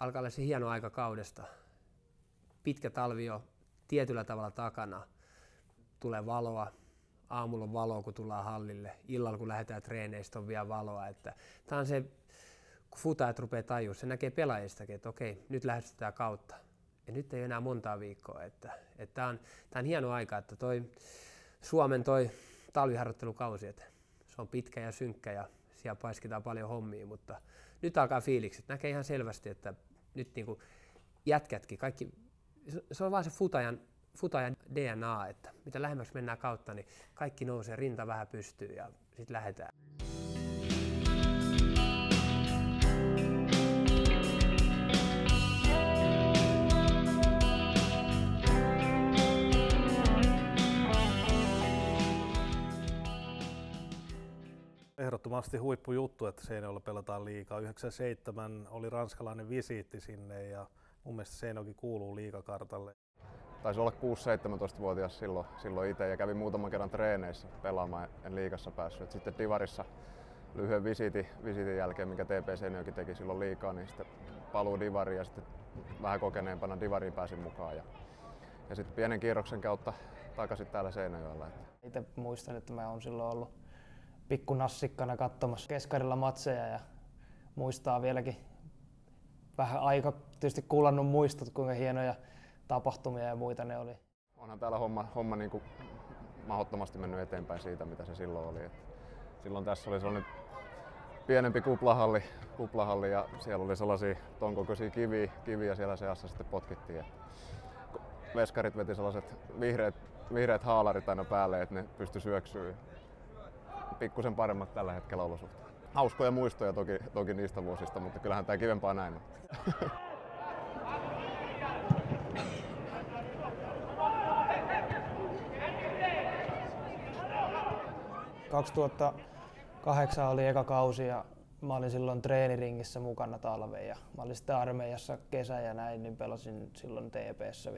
alkaa olla se hieno aika kaudesta. Pitkä talvi jo tietyllä tavalla takana. Tulee valoa. Aamulla on valoa, kun tullaan hallille. Illalla, kun lähdetään treeneistä, on vielä valoa. Tämä on se, kun futajat rupeaa tajua, se näkee pelaajistakin, että okei, nyt lähestytään kautta. Ja nyt ei ole enää montaa viikkoa. Tämä on hieno aika, että Suomen talviharjoittelukausi, että se on pitkä ja synkkä ja siellä paiskitaan paljon hommia, mutta nyt alkaa fiilikset. Näkee ihan selvästi, että nyt niin kuin jätkätkin, kaikki, se on vaan se futajan DNA, että mitä lähemmäksi mennään kautta, niin kaikki nousee, rinta vähän pystyy ja sitten lähdetään. Ehdottomasti huippujuttu, että Seinäjoella pelataan liigaa. 97 oli ranskalainen visiitti sinne ja mun mielestä Seinäjoki kuuluu liigakartalle. Taisi olla 6-17-vuotias silloin itse ja kävin muutaman kerran treeneissä pelaamaan, en liigassa päässyt. Sitten Divarissa lyhyen visiitin jälkeen, mikä TP Seinäjoki teki silloin liigaa, niin sitten paluu Divariin ja sitten vähän kokeneempana Divariin pääsin mukaan. Ja sitten pienen kierroksen kautta takaisin täällä Seinäjoella. Itse muistan, että mä oon silloin ollut pikkunassikkana katsomassa keskarilla matseja ja muistaa vieläkin vähän aika tietysti kuulannut muistot, kuinka hienoja tapahtumia ja muita ne oli. Onhan täällä homma niin kuin mahdottomasti mennyt eteenpäin siitä, mitä se silloin oli. Silloin tässä oli sellainen pienempi kuplahalli ja siellä oli sellaisia ton kokoisia kiviä siellä seassa sitten potkittiin. Veskarit veti sellaiset vihreät haalarit aina päälle, että ne pystyi syöksyä. Pikkusen paremmat tällä hetkellä olosuhteet. Hauskoja muistoja toki niistä vuosista, mutta kyllähän tämä kivempaa näin on. 2008 oli eka kausi ja mä olin silloin treeniringissä mukana talven ja mä olin sitten armeijassa kesä ja näin, niin pelasin silloin TP:ssä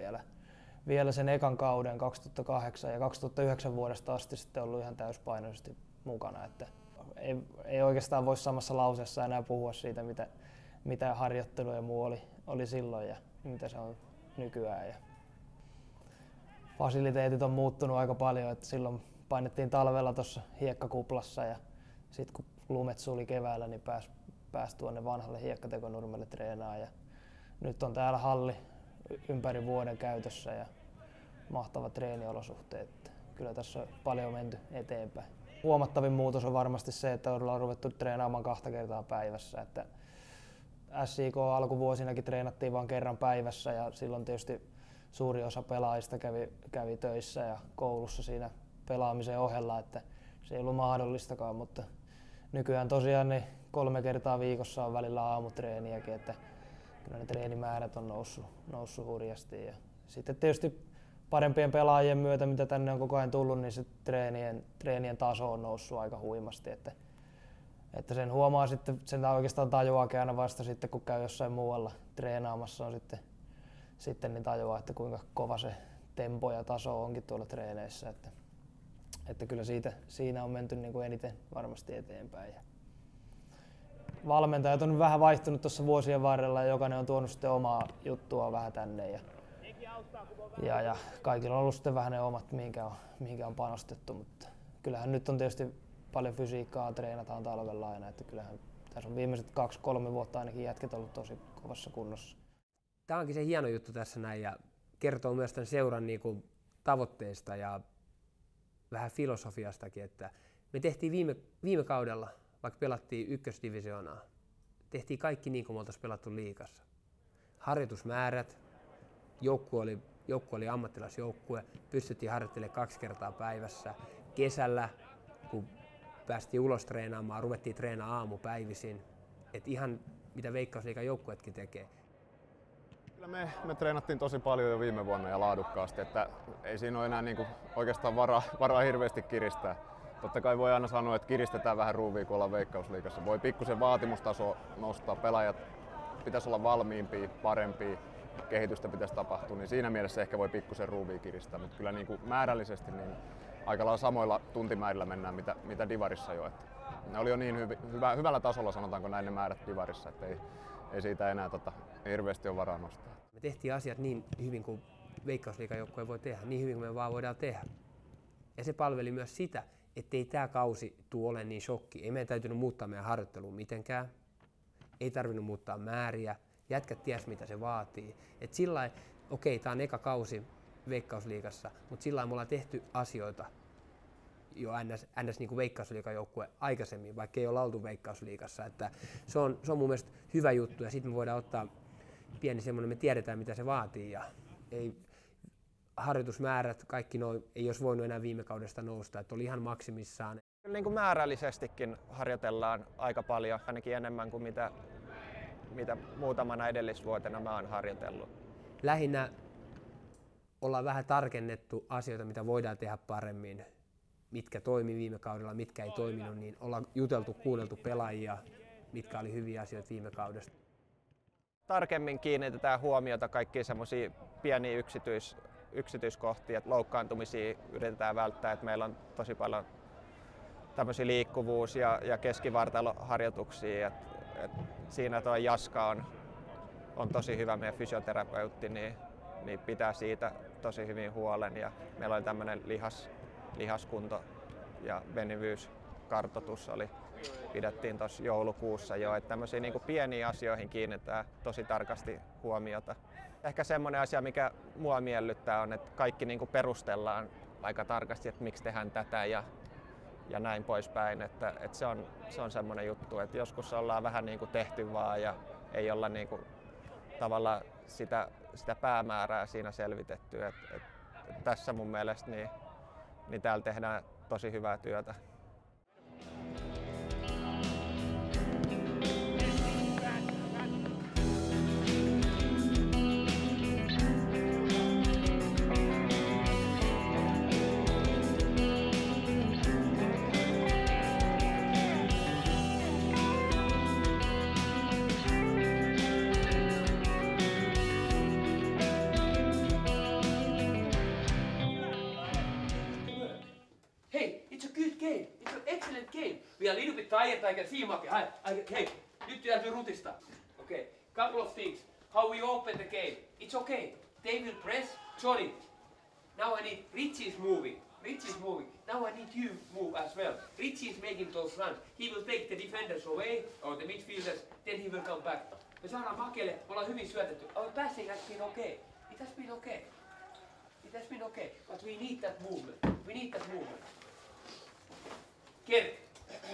vielä sen ekan kauden 2008 ja 2009 vuodesta asti sitten ollut ihan täyspainoisesti mukana. Että ei oikeastaan voi samassa lauseessa enää puhua siitä, mitä harjoittelu ja muu oli silloin ja mitä se on nykyään. Ja fasiliteetit on muuttunut aika paljon, että silloin painettiin talvella tuossa hiekkakuplassa ja sitten kun lumet suli keväällä, niin pääsi tuonne vanhalle hiekkatekonurmelle treenaamaan. Ja nyt on täällä halli ympäri vuoden käytössä ja mahtavat treeniolosuhteet. Kyllä tässä on paljon menty eteenpäin. Huomattavin muutos on varmasti se, että ollaan ruvettu treenaamaan 2 kertaa päivässä. Että SIK alkuvuosinakin treenattiin vain kerran päivässä ja silloin tietysti suuri osa pelaajista kävi töissä ja koulussa siinä pelaamisen ohella, että se ei ollut mahdollistakaan, mutta nykyään tosiaan niin 3 kertaa viikossa on välillä aamutreeniäkin, että kyllä ne treenimäärät on noussut hurjasti. Ja sitten tietysti parempien pelaajien myötä, mitä tänne on koko ajan tullut, niin se treenien taso on noussut aika huimasti. Että sen huomaa sitten, sen oikeastaan tajuaakin aina vasta sitten, kun käy jossain muualla treenaamassa, on sitten niin tajuaa, että kuinka kova se tempo ja taso onkin tuolla treeneissä. Että kyllä siinä on menty niin kuin eniten varmasti eteenpäin. Valmentajat on vähän vaihtunut tuossa vuosien varrella ja jokainen on tuonut sitten omaa juttua vähän tänne. Ja kaikilla on ollut sitten vähän ne omat, mihinkä on panostettu, mutta kyllähän nyt on tietysti paljon fysiikkaa, treenataan talvella aina, että kyllähän tässä on viimeiset 2-3 vuotta ainakin jätket ollut tosi kovassa kunnossa. Tämä onkin se hieno juttu tässä näin ja kertoo myös tämän seuran niin kuin tavoitteista ja vähän filosofiastakin, että me tehtiin viime kaudella, vaikka pelattiin ykkösdivisioonaa, tehtiin kaikki niin kuin me oltaisiin pelattu liigassa. Harjoitusmäärät, joukkue oli ammattilaisjoukkue, pystyttiin harjoittelemaan 2 kertaa päivässä. Kesällä, kun päästiin ulos treenaamaan, ruvettiin treenaamaan aamupäivisin. Et ihan mitä Veikkausliigan joukkueetkin tekee. Kyllä me treenattiin tosi paljon jo viime vuonna ja laadukkaasti, että ei siinä ole enää niinku oikeastaan varaa hirveästi kiristää. Totta kai voi aina sanoa, että kiristetään vähän ruuvia, kun ollaan Veikkausliigassa. Voi pikkusen vaatimustaso nostaa, pelaajat pitäisi olla valmiimpia, parempia, kehitystä pitäisi tapahtua, niin siinä mielessä ehkä voi pikkusen ruuvia kiristää, mutta kyllä niin kuin määrällisesti niin aika lailla samoilla tuntimäärillä mennään, mitä Divarissa jo. Että ne oli jo niin hyvällä tasolla, sanotaanko näin ne määrät Divarissa, että ei siitä enää hirveästi ole varaa nostaa. Me tehtiin asiat niin hyvin kuin Veikkausliigajoukkue voi tehdä, niin hyvin kuin me vaan voidaan tehdä. Ja se palveli myös sitä, ettei tämä kausi tule ole niin shokki. Ei meidän täytynyt muuttaa meidän harjoittelua mitenkään. Ei tarvinnut muuttaa määriä. Jätkät ties mitä se vaatii. Et sillä okei, tämä on eka kausi Veikkausliigassa, mutta sillä me ollaan tehty asioita jo ns. Niin kuin Veikkausliigajoukkue aikaisemmin, vaikka ei olla oltu Veikkausliigassa. Että se on mun mielestä hyvä juttu ja sitten me voidaan ottaa pieni semmoinen, me tiedetään mitä se vaatii ja ei harjoitusmäärät, kaikki ei olisi voinut enää viime kaudesta nousta, että oli ihan maksimissaan. Niin kuin määrällisestikin harjoitellaan aika paljon, ainakin enemmän kuin mitä muutamana edellisvuotena mä oon harjoitellut. Lähinnä ollaan vähän tarkennettu asioita, mitä voidaan tehdä paremmin, mitkä toimi viime kaudella, mitkä ei toiminut, niin ollaan juteltu, kuunneltu pelaajia, mitkä oli hyviä asioita viime kaudesta. Tarkemmin kiinnitetään huomiota kaikkiin semmoisia pieniä yksityiskohtia, että loukkaantumisia yritetään välttää, että meillä on tosi paljon tämmöisiä liikkuvuus- ja keskivartaloharjoituksia. Siinä tuo Jaska on tosi hyvä meidän fysioterapeutti, niin pitää siitä tosi hyvin huolen. Ja meillä oli tämmöinen lihaskunto- ja venyvyyskartoitus pidettiin tuossa joulukuussa jo. Että tämmöisiä niin kuin pieniin asioihin kiinnitetään tosi tarkasti huomiota. Ehkä semmoinen asia, mikä mua miellyttää, on, että kaikki niin kuin perustellaan aika tarkasti, että miksi tehdään tätä ja näin poispäin. Että se on semmoinen juttu, että joskus ollaan vähän niin kuin tehty vaan ja ei olla niin kuin tavallaan sitä päämäärää siinä selvitetty. Et tässä mun mielestä niin täällä tehdään tosi hyvää työtä. We are a little bit tired, I can see Maki. Hey, nyt täytyy rutista. Okay, couple of things. How we open the game. It's okay. They will press. Johnny. Now I need Richie is moving. Now I need you move as well. Richie is making those runs. He will take the defenders away, or the midfielders, then he will come back. Me saadaan Makelle, me ollaan hyvin syötetty. Our passing has been okay. It has been okay. But we need that movement. Kert,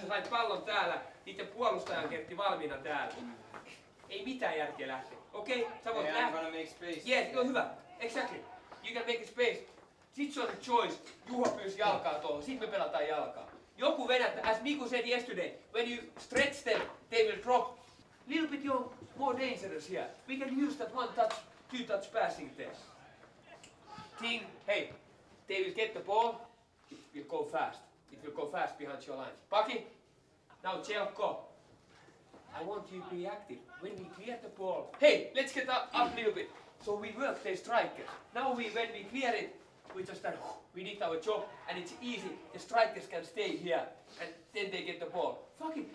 sait pallon täällä, niiden puolustajan Kertti valmiina täällä. Ei mitään järkeä lähteä. Okei, sä voit lähteä. Yes, no hyvä. Exactly. You can make a space. Sit se on choice. Juha pyysi jalkaa tuohon, sit me pelataan jalkaa. Joku venättää, as Miku said yesterday, when you stretch them, they will drop. Little bit more dangerous here. We can use that one touch, two touch passing there. Thing, hey, they will get the ball, it will go fast. It will go fast behind your lines. Paki, now Tjelko. I want you to be active. When we clear the ball, hey, let's get up a little bit. So we work the strikers. Now when we clear it, we just start, we did our job and it's easy. The strikers can stay here and then they get the ball. Fucking,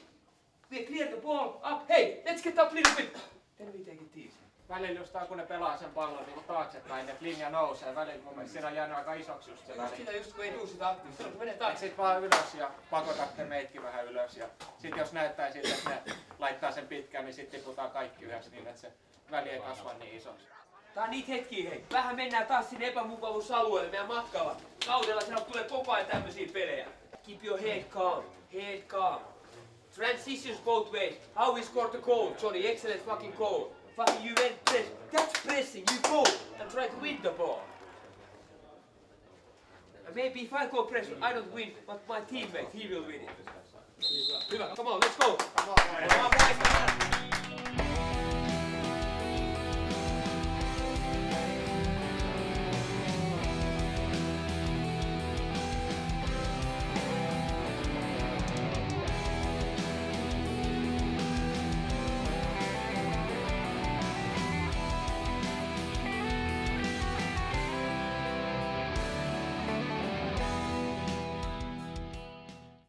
we clear the ball up. Hey, let's get up a little bit. Then we take it easy. Välillä just kun ne pelaa sen pallon niin taaksepäin, että linja nousee. Välillä mun mielestä siinä on jäänyt aika isoksi just se väli. Sitä just kun ei tuu sitä aktiivista, kun menee taakse. Sit vaan ylös ja pakotatte meitkin vähän ylös. Ja sit jos näyttää siltä, että ne laittaa sen pitkään, niin sit tiputaan kaikki yhdessä niin, että se väli ei kasva niin isoksi. Tää on niitä hetkiä, hei. Vähän mennään taas sinne epämukavuusalueelle meidän matkalla. Kaudella sieltä tulee koko ajan tämmösiä pelejä. Keep your head calm. Transitions both ways. How we scored the goal, Johnny, excellent fucking goal. Fucking you went press. That's pressing. You go and try to win the ball. And maybe if I go press, I don't win, but my teammate, he will win it. Hyvä. Come on, let's go. Come on, boys.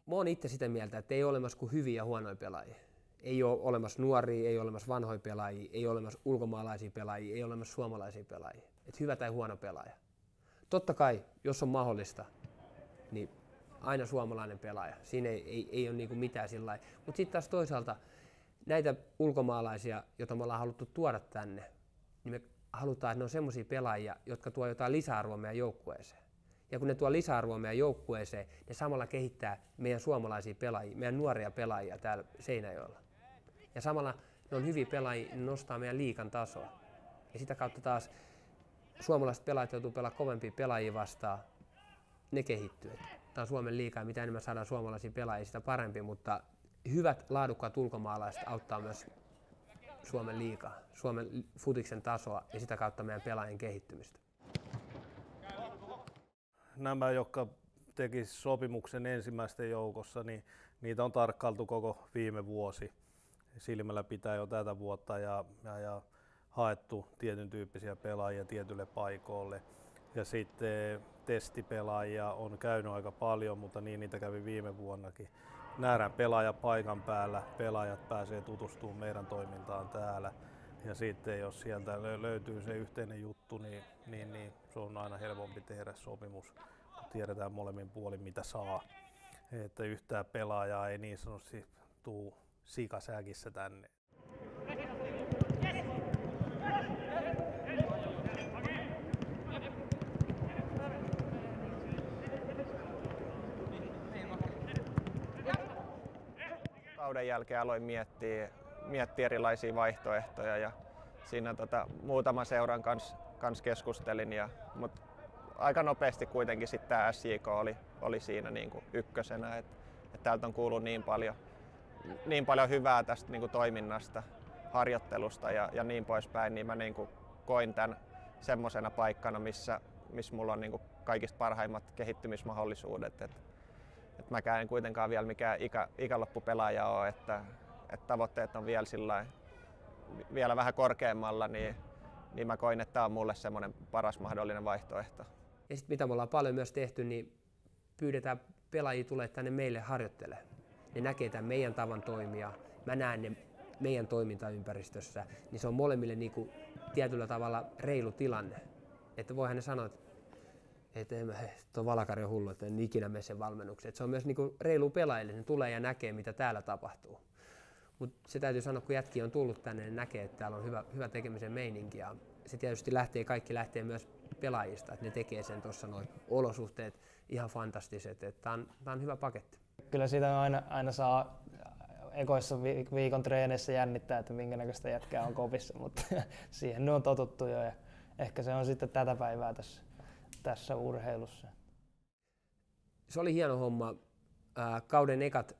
Mä oon itse sitä mieltä, että ei ole olemassa kuin hyviä ja huonoja pelaajia. Ei ole olemassa nuoria, ei ole olemassa vanhoja pelaajia, ei ole olemassa ulkomaalaisia pelaajia, ei ole olemassa suomalaisia pelaajia. Et hyvä tai huono pelaaja. Totta kai, jos on mahdollista, niin aina suomalainen pelaaja. Siinä ei ole niinku mitään sillä lailla. Mutta sitten taas toisaalta näitä ulkomaalaisia, joita me ollaan haluttu tuoda tänne, niin me halutaan, että ne on semmoisia pelaajia, jotka tuo jotain lisäarvoa meidän joukkueeseen. Ja kun ne tuo lisäarvoa meidän joukkueeseen, ne samalla kehittää meidän suomalaisia pelaajia, meidän nuoria pelaajia täällä Seinäjoella. Ja samalla ne on hyviä pelaajia, ne nostaa meidän liigan tasoa. Ja sitä kautta taas suomalaiset pelaajat joutuu pelaamaan kovempia pelaajia vastaan, ne kehittyy. Tämä on Suomen liiga, ja mitä enemmän saadaan suomalaisia pelaajia, sitä parempi, mutta hyvät, laadukkaat ulkomaalaiset auttaa myös Suomen liigaa, Suomen futiksen tasoa ja sitä kautta meidän pelaajien kehittymistä. Nämä, jotka teki sopimuksen ensimmäisten joukossa, niin niitä on tarkkailtu koko viime vuosi. Silmällä pitää jo tätä vuotta ja haettu tietyn tyyppisiä pelaajia tietylle paikoille. Ja sitten testipelaajia on käynyt aika paljon, mutta niin niitä kävi viime vuonnakin. Nähdään pelaaja paikan päällä, pelaajat pääsee tutustumaan meidän toimintaan täällä. Ja sitten jos sieltä löytyy se yhteinen juttu, niin se on aina helpompi tehdä sopimus, kun tiedetään molemmin puolin mitä saa. Että yhtään pelaajaa ei niin sanotusti tule sikasäkissä tänne. Kauden jälkeen aloin miettiä erilaisia vaihtoehtoja ja siinä muutaman seuran kanssa keskustelin, mutta aika nopeasti kuitenkin sitten tämä SJK oli siinä niinku ykkösenä, että täältä on kuullut niin paljon hyvää tästä niinku toiminnasta, harjoittelusta ja niin poispäin, niin mä niinku koin tämän semmoisena paikkana, missä mulla on niinku kaikista parhaimmat kehittymismahdollisuudet. Et mäkään en kuitenkaan vielä mikään ikäloppupelaaja ole, että tavoitteet on vielä vähän korkeammalla, niin mä koin, että tämä on mulle semmoinen paras mahdollinen vaihtoehto. Ja sitten mitä me ollaan paljon myös tehty, niin pyydetään pelaajia tulee tänne meille harjoittelemaan. Ne näkee tämän meidän tavan toimia, mä näen ne meidän toimintaympäristössä, niin se on molemmille niinku tietyllä tavalla reilu tilanne. Että voihan ne sanoa, että tuo Valakari on hullu, että en ikinä mene sen valmennukseen. Se on myös niinku reilu pelaajille, ne tulee ja näkee mitä täällä tapahtuu. Mutta se täytyy sanoa, kun jätki on tullut tänne, niin näkee, että täällä on hyvä tekemisen meininki. Ja se tietysti kaikki lähtee myös pelaajista, että ne tekee sen tuossa noin olosuhteet ihan fantastiset. Tämä on hyvä paketti. Kyllä siitä aina saa ekoissa viikon treeneissä jännittää, että minkä näköistä jätkää on kopissa, mutta siihen ne on totuttu jo ja ehkä se on sitten tätä päivää tässä urheilussa. Se oli hieno homma. Kauden ekat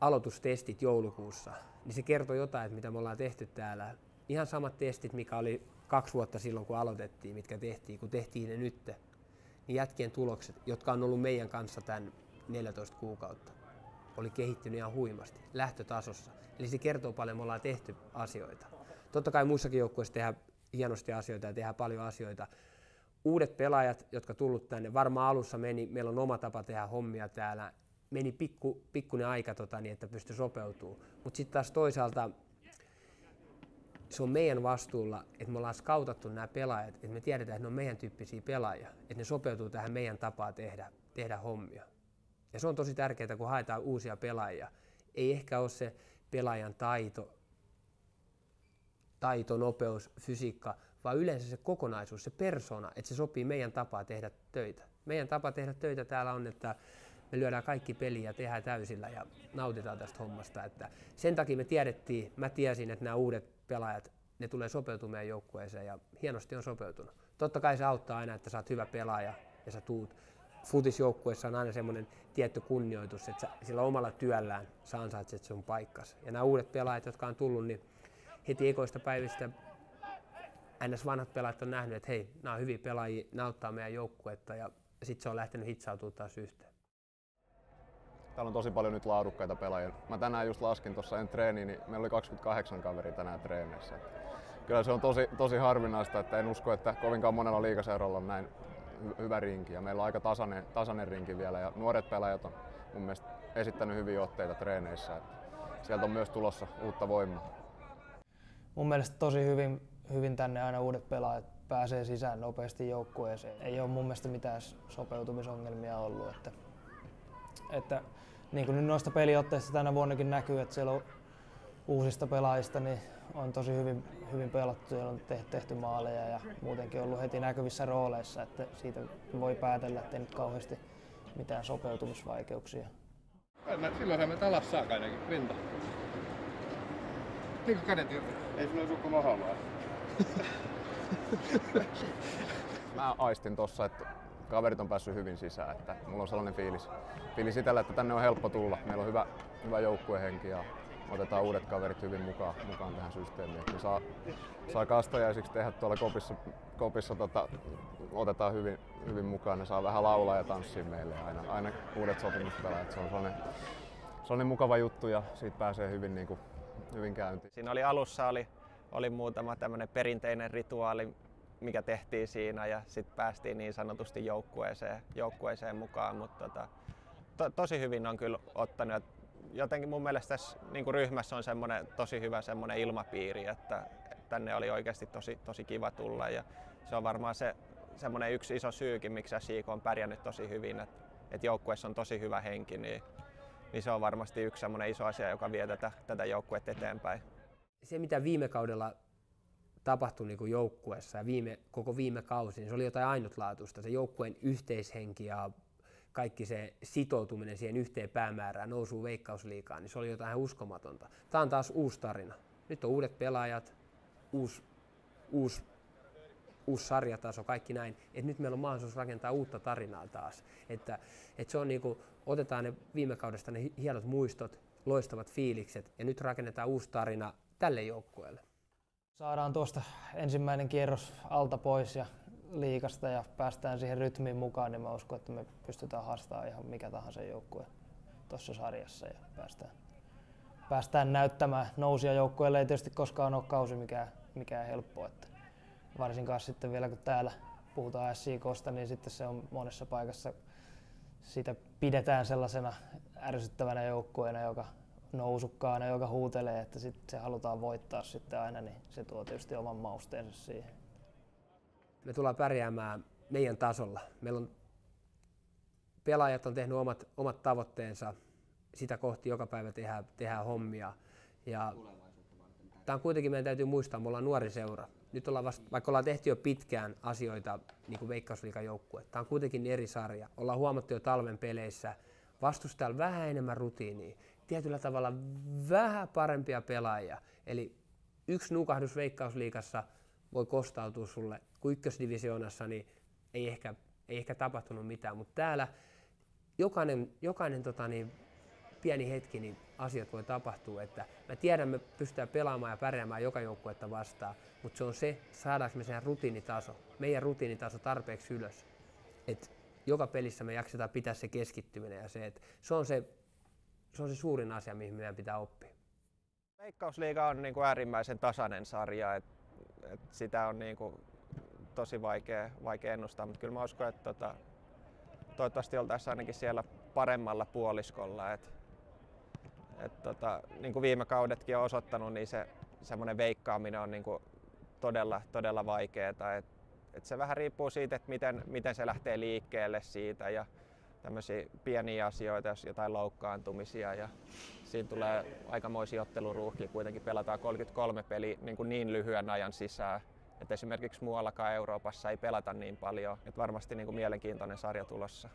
aloitustestit joulukuussa, niin se kertoi jotain, että mitä me ollaan tehty täällä. Ihan samat testit, mikä oli 2 vuotta silloin, kun aloitettiin, mitkä tehtiin, kun tehtiin ne nyt. Niin jätkien tulokset, jotka on ollut meidän kanssa tämän 14 kuukautta, oli kehittynyt ihan huimasti, lähtötasossa. Eli se kertoo paljon, me ollaan tehty asioita. Totta kai muissakin joukkueissa tehdään hienosti asioita ja tehdään paljon asioita. Uudet pelaajat, jotka tullut tänne, varmaan alussa meillä on oma tapa tehdä hommia täällä, meni pikkuinen aika, niin että pystyi sopeutumaan. Mutta sitten taas toisaalta se on meidän vastuulla, että me ollaan skautattu nämä pelaajat, että me tiedetään, että ne on meidän tyyppisiä pelaajia, että ne sopeutuu tähän meidän tapaan tehdä hommia. Ja se on tosi tärkeää, kun haetaan uusia pelaajia. Ei ehkä ole se pelaajan taito, nopeus, fysiikka, vaan yleensä se kokonaisuus, se persona, että se sopii meidän tapaan tehdä töitä. Meidän tapa tehdä töitä täällä on, että me lyödään kaikki peliä ja tehdään täysillä ja nautitaan tästä hommasta. Että sen takia mä tiesin, että nämä uudet pelaajat, ne tulee sopeutumaan meidän joukkueeseen ja hienosti on sopeutunut. Totta kai se auttaa aina, että sä oot hyvä pelaaja ja sä tuut. Futisjoukkueessa on aina semmoinen tietty kunnioitus, että sillä omalla työllään sä ansaitset sun paikkas. Ja nämä uudet pelaajat, jotka on tullut, niin heti ekoista päivistä ns. Vanhat pelaajat on nähnyt, että hei, nämä on hyviä pelaajia, nämä auttaa meidän joukkuetta ja sitten se on lähtenyt hitsautumaan taas yhteen. Täällä on tosi paljon nyt laadukkaita pelaajia. Mä tänään just laskin tuossa en treeniin, niin meillä oli 28 kaveria tänään treeneissä. Kyllä se on tosi harvinaista, että en usko, että kovinkaan monella liigaseuralla on näin hyvä rinki. Ja meillä on aika tasainen rinki vielä ja nuoret pelaajat on mun mielestä esittänyt hyviä otteita treeneissä. sieltä on myös tulossa uutta voimaa. Mun mielestä tosi hyvin tänne aina uudet pelaajat pääsee sisään nopeasti joukkueeseen. Ei ole mun mielestä mitään sopeutumisongelmia ollut. Että niin kuin nyt noista peliotteista tänä vuonnakin näkyy, että siellä on uusista pelaajista niin on tosi hyvin pelattu, siellä on tehty maaleja ja muutenkin ollut heti näkyvissä rooleissa, että siitä voi päätellä, että ei nyt kauheasti mitään sopeutumisvaikeuksia. Silloin sä menet alas saakka ainakin, rinta. Niin kuin kädet irti. Ei sulla sukko mahalla. Mä aistin tossa, että kaverit on päässyt hyvin sisään, että mulla on sellainen fiilis itsellä, että tänne on helppo tulla. Meillä on hyvä joukkuehenki ja otetaan uudet kaverit hyvin mukaan tähän systeemiin. Että saa kastajaisiksi tehdä tuolla kopissa otetaan hyvin mukaan. Ne saa vähän laulaa ja tanssia meille ja aina uudet sopimuspelaajat. Se on sellainen mukava juttu ja siitä pääsee hyvin käyntiin. Siinä alussa oli muutama tämmöinen perinteinen rituaali, mikä tehtiin siinä ja sitten päästiin niin sanotusti joukkueeseen mukaan, mutta tosi hyvin on kyllä ottanut. Jotenkin mun mielestä tässä niin ryhmässä on tosi hyvä semmoinen ilmapiiri, että tänne oli oikeasti tosi kiva tulla ja se on varmaan semmoinen yksi iso syykin, miksi SJK on pärjännyt tosi hyvin, että joukkueessa on tosi hyvä henki, niin se on varmasti yksi semmoinen iso asia, joka vie tätä joukkuetta eteenpäin. Se mitä viime kaudella tapahtui niin kuin joukkueessa ja koko viime kausi, niin se oli jotain ainutlaatuista. Se joukkueen yhteishenki ja kaikki se sitoutuminen siihen yhteen päämäärään, nousuu Veikkausliigaan, niin se oli jotain ihan uskomatonta. Tämä on taas uusi tarina. Nyt on uudet pelaajat, uusi sarjataso, kaikki näin. Et nyt meillä on mahdollisuus rakentaa uutta tarinaa taas. Että se on niin kuin, otetaan ne viime kaudesta ne hienot muistot, loistavat fiilikset ja nyt rakennetaan uusi tarina tälle joukkueelle. Saadaan tuosta ensimmäinen kierros alta pois ja liigasta ja päästään siihen rytmiin mukaan, niin mä uskon, että me pystytään haastamaan ihan mikä tahansa joukkue tuossa sarjassa ja päästään näyttämään. Nousia joukkueelle ei tietysti koskaan ole kausi mikään helppo. Että varsinkaan sitten vielä kun täällä puhutaan SJK:sta, niin sitten se on monessa paikassa sitä pidetään sellaisena ärsyttävänä joukkueena, joka nousukkaana, joka huutelee, että sitten se halutaan voittaa sitten aina, niin se tuo tietysti oman mausteensa siihen. Me tullaan pärjäämään meidän tasolla. Meillä on pelaajat on tehnyt omat tavoitteensa, sitä kohti joka päivä tehdään hommia. Ja tämä on kuitenkin, meidän täytyy muistaa, me ollaan nuori seura. Nyt vaikka ollaan tehty jo pitkään asioita niin kuin Veikkausliigan joukkue, tämä on kuitenkin eri sarja. Ollaan huomattu jo talven peleissä vastustajalla vähän enemmän rutiinia, tietyllä tavalla vähän parempia pelaajia. Eli yksi nukahdus Veikkausliigassa voi kostautua sulle, kun ykkösdivisioonassa niin ei ehkä tapahtunut mitään, mutta täällä jokainen pieni hetki niin asiat voi tapahtua, että mä tiedän, me pystytään pelaamaan ja pärjäämään joka joukkuetta vastaan, mutta se on saadaanko me sen meidän rutiinitaso tarpeeksi ylös, että joka pelissä me jaksetaan pitää se keskittyminen ja se on se suurin asia, mihin meidän pitää oppia. Veikkausliiga on niin kuin äärimmäisen tasainen sarja, että sitä on niin kuin tosi vaikea ennustaa, mutta kyllä mä uskon, että toivottavasti oltaisiin ainakin siellä paremmalla puoliskolla. Niin kuin viime kaudetkin on osoittanut, niin semmoinen veikkaaminen on niin kuin todella vaikeaa. Se vähän riippuu siitä, että miten se lähtee liikkeelle siitä ja tämmöisiä pieniä asioita, jos jotain loukkaantumisia ja siinä tulee aikamoisia otteluruuhkia. Kuitenkin pelataan 33 peliä niin lyhyen ajan sisään. Et esimerkiksi muuallakaan Euroopassa ei pelata niin paljon. Et varmasti niin kuin mielenkiintoinen sarja tulossa.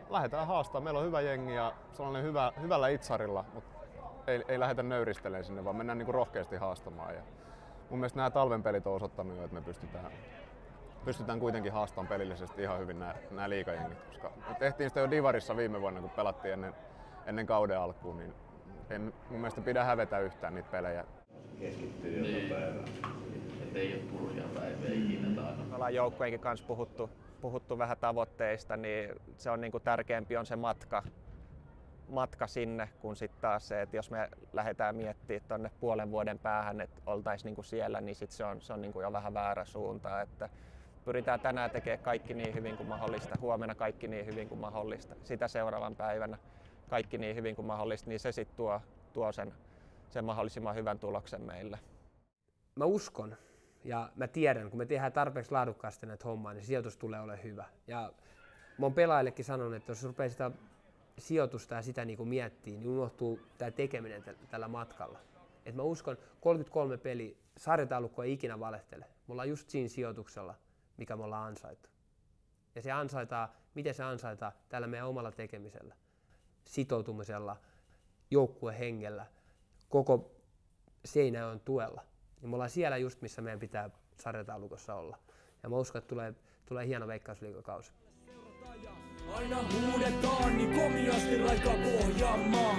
Lähdetään haastamaan. Meillä on hyvä jengi ja sellainen hyvällä itsarilla, mutta ei lähdetä nöyristelemään sinne, vaan mennään niin kuin rohkeasti haastamaan. Ja mun mielestä nämä talven pelit on osoittanut jo, että me pystytään kuitenkin haastamaan pelillisesti ihan hyvin nämä liigajengit. Koska me tehtiin sitä jo Divarissa viime vuonna, kun pelattiin ennen kauden alkuun, niin ei mun mielestä pidä hävetä yhtään niitä pelejä. Keskittyy joka päivä, ettei ole turhia päiviä ikinä taas. Me ollaan joukkueenkin kanssa puhuttu vähän tavoitteista, niin se on niin kuin tärkeämpi on se matka sinne, kun sitten taas se, että jos me lähdetään miettimään tuonne puolen vuoden päähän, että oltaisiin niin kuin siellä, niin sit se on niin kuin jo vähän väärä suunta. Että pyritään tänään tekemään kaikki niin hyvin kuin mahdollista, huomenna kaikki niin hyvin kuin mahdollista, sitä seuraavan päivänä kaikki niin hyvin kuin mahdollista, niin se sitten tuo sen mahdollisimman hyvän tuloksen meille. Mä uskon ja mä tiedän, kun me tehdään tarpeeksi laadukkaasti näitä hommaa, niin sijoitus tulee olemaan hyvä. Ja mä oon pelaajillekin sanonut, että jos rupeaa sitä sijoitusta ja sitä niin kuin miettii, niin unohtuu tämä tekeminen tällä matkalla. Et mä uskon, 33 peliä, sarjataulukko ei ikinä valehtele. Me ollaan just siinä sijoituksella, mikä me ollaan ansaittu. Ja se ansaitaan, miten se ansaitaan tällä meidän omalla tekemisellä, sitoutumisella, joukkuehengellä, koko Seinäjoen tuella. Ja me ollaan siellä just, missä meidän pitää sarjataulukossa olla. Ja mä uskon, että tulee hieno Veikkausliigakausi. Aina huudetaan niin komiasti raika Pohjanmaa.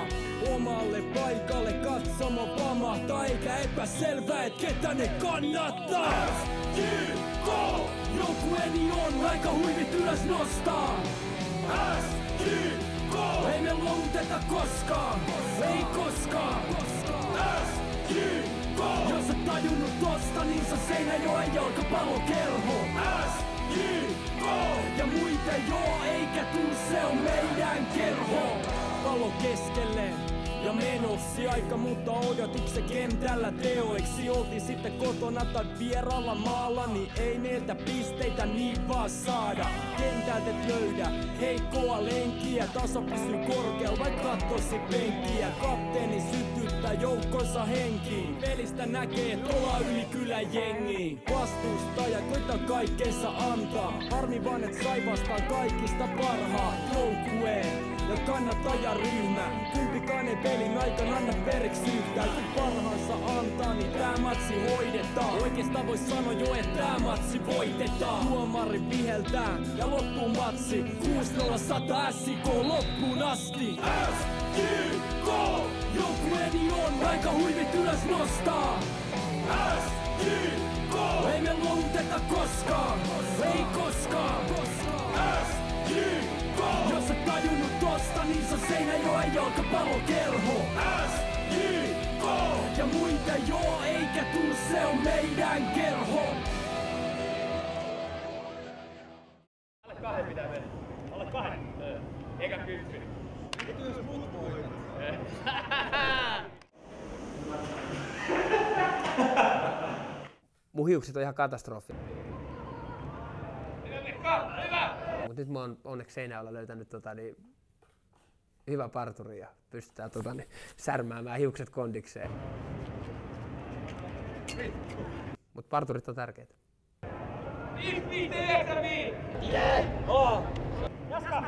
Omalle paikalle katsomo pamahtaa, eikä epäselvää, et ketä ne kannattaa. SJK! Joukkueeni on aika huivit ylös nostaa. SJK! Ei me luovuteta koskaan, ei koskaan. SJK! Jos et tajunnut tosta, niin se on Seinäjoen jalkapallokelho. SJK! Ja muita joo, eikä tuu, se on meidän kerho. Pallo keskelle ja menossi aika, mutta odotitko se kentällä teoiksi? Oltiin sitten kotona tai vieralla maalla, niin ei meiltä pisteitä niin vaan saada. Kentältä et löydä heikkoa lenkkiä, taso pysyy korkealla, vaikka kattoisi penkkiä. Kapteeni sytyttää joukkonsa henkiin, pelistä näkee, että ollaan yli kylän jengiin. Vastustaja koittaa kaikkeensa antaa, harmi vaan et sai vastaan kaikista parhaat joukkueen ja kannattajaryhmä. Kumpikaan ei pelin aikana anna periksi yhtään. Kun parhaansa antaa, niin tää matsi hoidetaan. Oikeastaan vois sanoa jo, että tää matsi voitetaan. Tuomari viheltää ja loppuun matsi. 6-0 SJK loppuun asti. SJK! Joukkueeni on aika huivit ylös nostaa. SJK! Ei me luovuteta koskaan, ei koskaan. SJK! Jos et tajunnut tosta, niin se on Seinäjoen jalkapallokelho. SJK! Ja muita joo, eikä tuu, se on meidän kerho. Alle 2 pitää mennä. Alle 2? Eikä 10. Mitä jos mut voi? Mun hiukset on ihan katastrofi. Mut nyt mä oon onneksi Seinäjoella löytänyt hyvä parturi ja pystytään särmäämään hiukset kondikseen. Mut parturit on tärkeitä. Jaska!